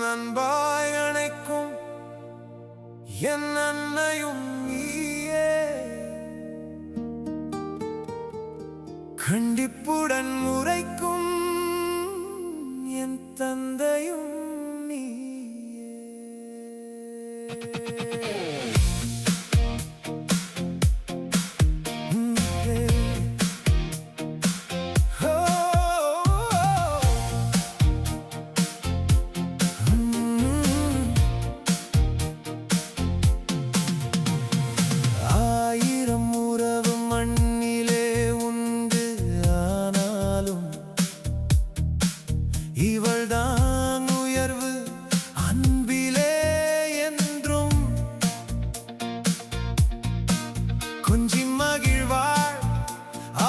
அன்பாய் அணைக்கும் என் அன்னையும் நீயே. கண்டிப்புடன் உரைக்கும் என் தந்தையும் நீயே. ஆயிரம் உறவு மண்ணிலே உண்டு, ஆனாலும் இவள்தான் உயர்வு அன்பிலே என்றும். கொஞ்சி மகிழ்வாள்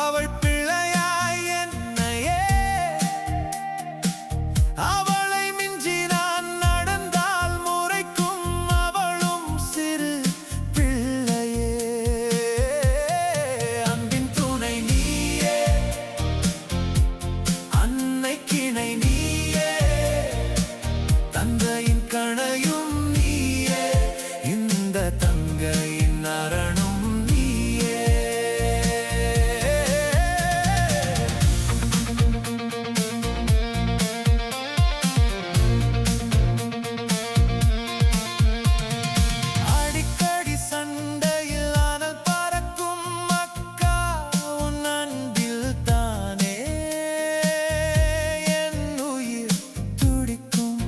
அவள் பிள்ளையாய் என்னையே. அவளை மிஞ்சி நான் நடந்தால் முறைக்கும் அவளும் சிறு பிள்ளையே. அன்பின் துணை நீயே, அன்னை கிணை நீயே, தந்தையின் கணையும் நீயே, இந்த தங்கையின் அரணும் நீயே. அடிக்கடி சண்டையில் அனல் பறக்கும் அக்கா உன் அன்பில் தானே என் உயிர் துடிக்கும்.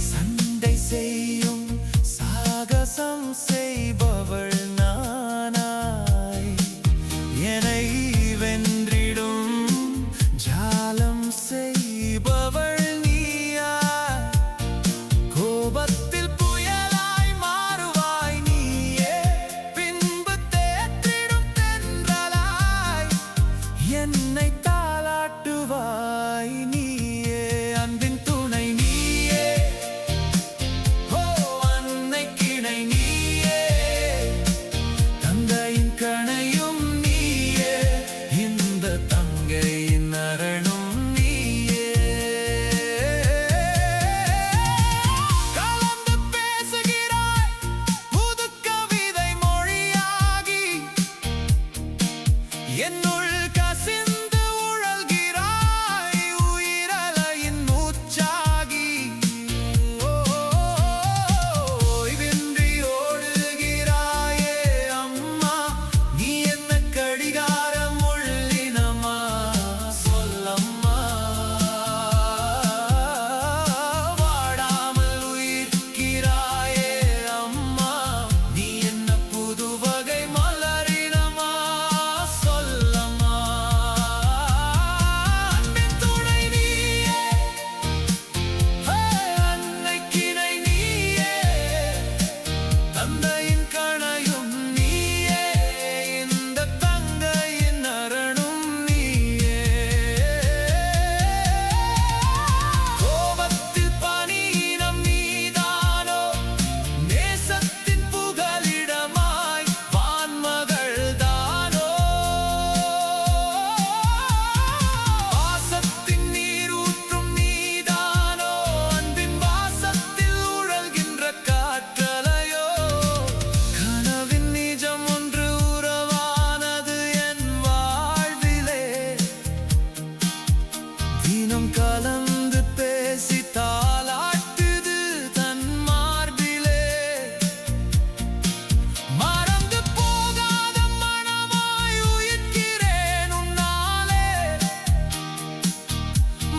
சண்டை செய்யும் சாகசம் செய்பவள் நானாய், என்னை வென்றிடும் ஜாலம் செய்பவள் நீயாய். கோபத்தில் புயலாய் மாறுவாய் நீயே, பின்பு தேற்றிடும் தென்றலாய் என்னை தாலாட்டுவாய் நீயே. அன்பின் துணை நீயே, ஓ அன்னை கிணை நீயே, தந்தையின் கணையும் நீயே, இந்த தங்கையின் அரணும் நீயே. கலந்து பேசுகிறாய் புது கவிதை மொழியாகி, என்னுள் கசிந்து உழல்கிறாய் உயிரலையின் மூச்சாகி. ஓய்வின்றி ஓடுகிறாயே அம்மா, நீ என்ன கடிகாரம் உள்ளினமா, சொல்லம்மா. வாடாமல் உயிர்க்கிறாயே அம்மா, நீ என்ன புது வகை மலரினமா, சொல்லம்மா. அன்பின் துணை நீயே, அன்னை கிணை நீயே, தந்தையின் கணையும் நீயே, இந்த தங்கையின் அரணும் நீயே. கோபத்தில் பனியினம் நீதானோ, நேசத்தின் புகலிடமாய் வான்மகள் தானோ. வாசத்தின் நீரூற்றும் நீதானோ, அன்பின் வாசத்தில் உழல்கின்ற காற்றலையோ. கனவின் நிஜம் ஒன்று உறவானது என் வாழ்விலே, தினம் கலந்து பேசி தாலாட்டுது தன் மார்பிலே. மறந்து போகாத மனமாய் உயிர்க்கிறேன் உன்னாலே,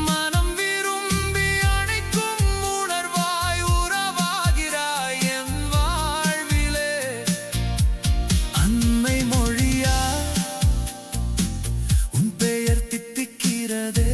மனம் விரும்பி அணைக்கும் உணர்வாய் உறவாகிறாய் என் வாழ்விலே. அன்னை மொழியா உன் பெயர் தித்திக்கிறதே,